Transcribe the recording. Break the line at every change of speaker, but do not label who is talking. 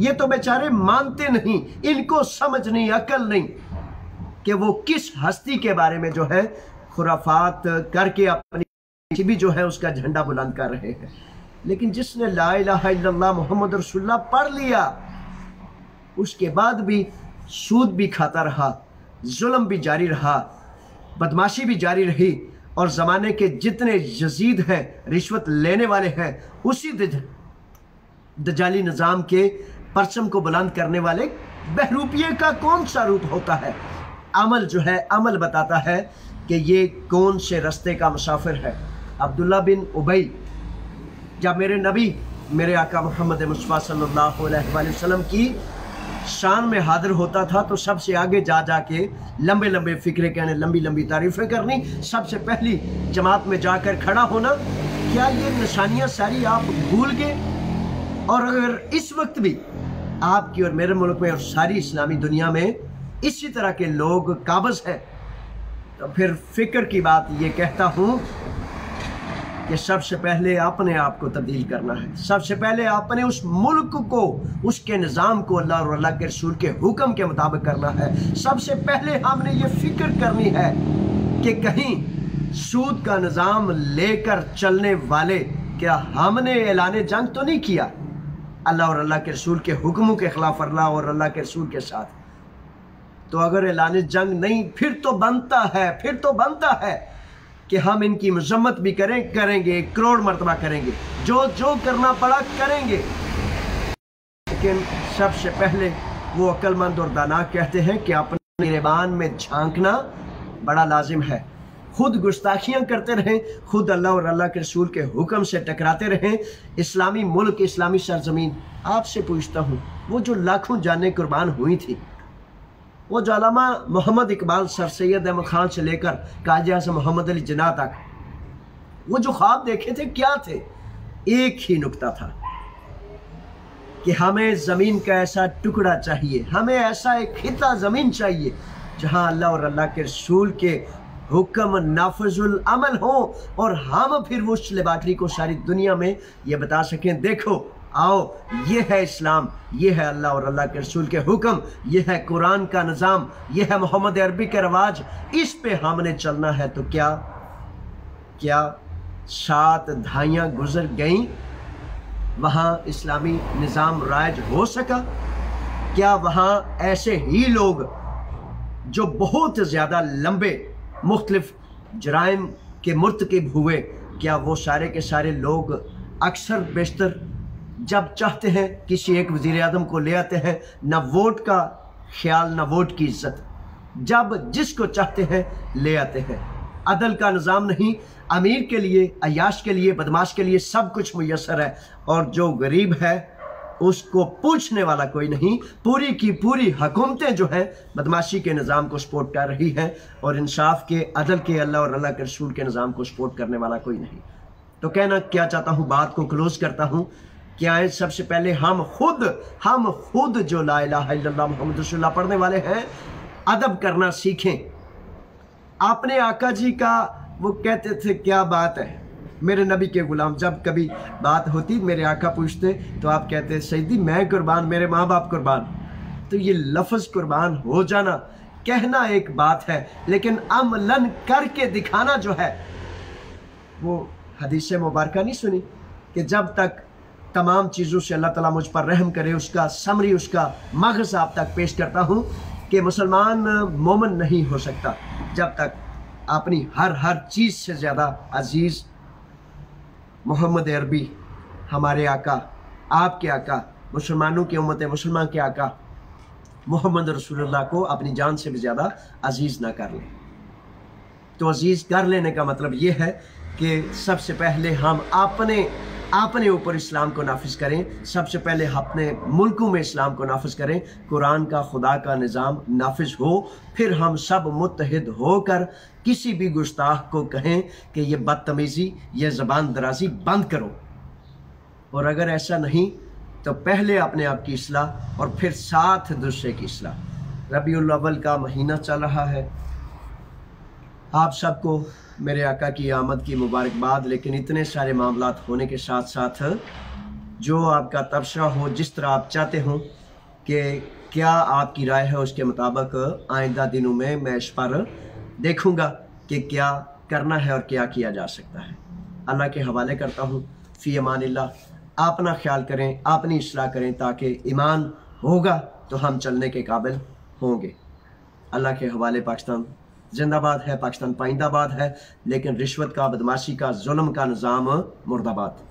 یہ تو بیچارے مانتے نہیں، ان کو سمجھ نہیں، عقل نہیں کہ وہ کس ہستی کے بارے میں جو ہے خرافات کر کے اپنی بھی جو ہے اس کا جھنڈا بلند کر رہے ہیں۔ لیکن جس نے لا الہ الا اللہ محمد رسول اللہ پڑھ لیا، اس کے بعد بھی سود بھی کھاتا رہا، ظلم بھی جاری رہا، بدماشی بھی جاری رہی، اور زمانے کے جتنے یزید ہیں، رشوت لینے والے ہیں، اسی دجالی نظام کے پرچم کو بلند کرنے والے بہروپیے کا کون سا روپ ہوتا ہے؟ عمل جو ہے، عمل بتاتا ہے کہ یہ کون سے رستے کا مسافر ہے۔ عبداللہ بن ابی جب میرے نبی، میرے آقا محمد مصطفیٰ صلی اللہ علیہ وآلہ وسلم کی شان میں حاضر ہوتا تھا تو سب سے آگے جا جا کے لمبے لمبے فکرے کہنے، لمبی لمبی تعریفیں کرنی، سب سے پہلی جماعت میں جا کر کھڑا ہونا۔ کیا یہ نشانیاں ساری آپ بھول گئے؟ اور اگر اس وقت بھی آپ کی اور میرے ملک میں اور ساری اسلامی دنیا میں اسی طرح کے لوگ قابض ہیں، تو پھر فکر کی بات یہ کہتا ہوں کہ سب سے پہلے اپنے آپ کو تبدیل کرنا ہے، سب سے پہلے اپنے اس ملک کو، اس کے نظام کو اللہ اور اللہ کے رسول کے حکم کے مطابق کرنا ہے۔ سب سے پہلے ہم نے یہ فکر کرنی ہے کہ کہیں سود کا نظام لے کر چلنے والے، کیا ہم نے اعلان جنگ تو نہیں کیا اللہ اور اللہ کے رسول کے حکموں کے خلاف، اللہ اور اللہ کے رسول کے ساتھ؟ تو اگر اعلان جنگ نہیں، پھر تو بنتا ہے کہ ہم ان کی مذمت بھی کریں گے، 1 کروڑ مرتبہ کریں گے، جو کرنا پڑا کریں گے۔ لیکن سب سے پہلے وہ عقل مند اور دانا کہتے ہیں کہ اپنے گریبان میں جھانکنا بڑا لازم ہے، خود گستاخیاں کرتے رہیں، خود اللہ اور اللہ کے رسول کے حکم سے ٹکراتے رہیں۔ اسلامی ملک، اسلامی سرزمین، آپ سے پوچھتا ہوں، وہ جو لاکھوں جانیں قربان ہوئی تھی، وہ جو علامہ محمد اقبال سر سید احمد خان سے لے کر قائد اعظم محمد علی جناح تک وہ جو خواب دیکھے تھے، کیا تھے؟ ایک ہی نکتہ تھا کہ ہمیں زمین کا ایسا ٹکڑا چاہیے، ہمیں ایسا ایک خطہ زمین چاہیے جہاں اللہ اور اللہ کے رسول کے حکم نافذ العمل ہوں، اور ہم پھر اس لیبارٹری کو ساری دنیا میں یہ بتا سکیں، دیکھو آؤ، یہ ہے اسلام، یہ ہے اللہ اور اللہ کے رسول کے حکم، یہ ہے قرآن کا نظام، یہ ہے محمد عربی کے رواج، اس پہ ہم نے چلنا ہے۔ تو کیا 7 دہائیاں گزر گئیں، وہاں اسلامی نظام رائج ہو سکا؟ کیا وہاں ایسے ہی لوگ جو بہت زیادہ لمبے مختلف جرائم کے مرتکب ہوئے، کیا وہ سارے کے سارے لوگ اکثر بیشتر جب چاہتے ہیں کسی ایک وزیر اعظم کو لے آتے ہیں، نہ ووٹ کا خیال نہ ووٹ کی عزت، جب جس کو چاہتے ہیں لے آتے ہیں؟ عدل کا نظام نہیں، امیر کے لیے، عیاش کے لیے، بدماش کے لیے سب کچھ میسر ہے، اور جو غریب ہے اس کو پوچھنے والا کوئی نہیں۔ پوری کی پوری حکومتیں جو ہیں بدماشی کے نظام کو سپورٹ کر رہی ہیں، اور انصاف کے، عدل کے، اللہ اور اللہ کے رسول کے نظام کو سپورٹ کرنے والا کوئی نہیں۔ تو کہنا کیا چاہتا ہوں، بات کو کلوز کرتا ہوں کہ آئیں سب سے پہلے ہم خود جو لا الہ الا اللہ محمد رسول اللہ پڑھنے والے ہیں، ادب کرنا سیکھیں۔ اپنے آقا جی کا وہ کہتے تھے، کیا بات ہے، میرے نبی کے غلام، جب کبھی بات ہوتی میرے آقا پوچھتے تو آپ کہتے، سیدی میں قربان، میرے ماں باپ قربان۔ تو یہ لفظ قربان ہو جانا، کہنا ایک بات ہے، لیکن عملاً کر کے دکھانا جو ہے، وہ حدیث مبارکہ نہیں سنی کہ جب تک تمام چیزوں سے اللہ تعالیٰ مجھ پر رحم کرے، اس کا سمری، اس کا مغز آپ تک پیش کرتا ہوں کہ مسلمان مومن نہیں ہو سکتا جب تک اپنی ہر چیز سے زیادہ عزیز محمد عربی، ہمارے آقا، آپ کے آقا، مسلمانوں کی امت مسلمان کے آقا محمد رسول اللہ کو اپنی جان سے بھی زیادہ عزیز نہ کر لیں۔ تو عزیز کر لینے کا مطلب یہ ہے کہ سب سے پہلے ہم اپنے اوپر اسلام کو نافذ کریں، سب سے پہلے اپنے ملکوں میں اسلام کو نافذ کریں، قرآن کا، خدا کا نظام نافذ ہو، پھر ہم سب متحد ہو کر کسی بھی گستاخ کو کہیں کہ یہ بدتمیزی، یہ زبان درازی بند کرو۔ اور اگر ایسا نہیں تو پہلے اپنے آپ کی اصلاح اور پھر ساتھ دوسرے کی اصلاح۔ ربیع الاول کا مہینہ چل رہا ہے، آپ سب کو میرے آقا کی آمد کی مبارکباد۔ لیکن اتنے سارے معاملات ہونے کے ساتھ ساتھ جو آپ کا تبصرہ ہو، جس طرح آپ چاہتے ہوں کہ کیا آپ کی رائے ہے، اس کے مطابق آئندہ دنوں میں اس پر دیکھوں گا کہ کیا کرنا ہے اور کیا کیا جا سکتا ہے۔ اللہ کے حوالے کرتا ہوں۔ فی امان اللہ۔ اپنا خیال کریں، اپنی اصلاح کریں، تاکہ ایمان ہوگا تو ہم چلنے کے قابل ہوں گے۔ اللہ کے حوالے۔ پاکستان زندہ باد ہے، پاکستان پائندہ باد ہے، لیکن رشوت کا، بدماشی کا، ظلم کا نظام مردہ باد۔